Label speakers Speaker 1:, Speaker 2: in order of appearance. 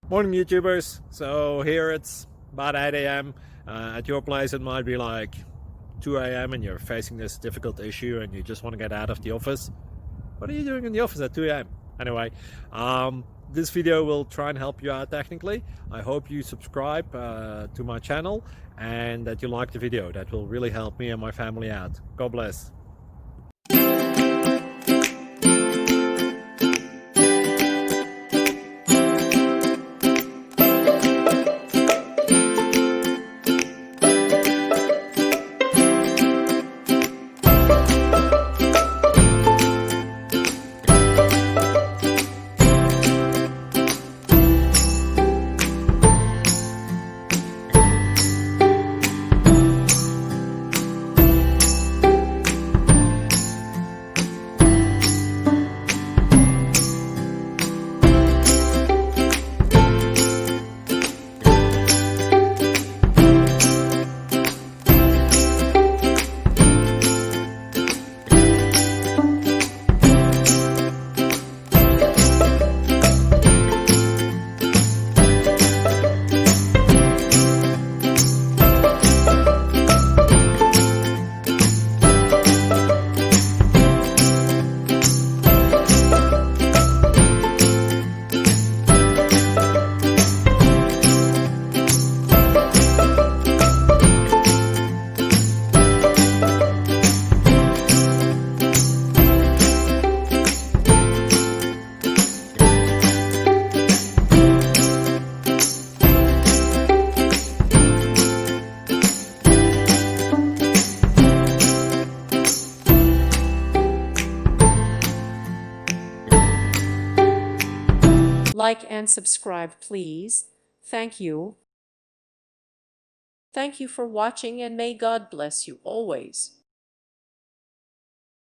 Speaker 1: Morning YouTubers. So here it's about 8 a.m. At your place it might be like 2 a.m. and you're facing this difficult issue and you just want to get out of the office. What are you doing in the office at 2 a.m.? Anyway, this video will try and help you out technically. I hope you subscribe to my channel and that you like the video. That will really help me and my family out. God bless.
Speaker 2: Like and subscribe, please. Thank you. Thank you for watching, and may God bless you always.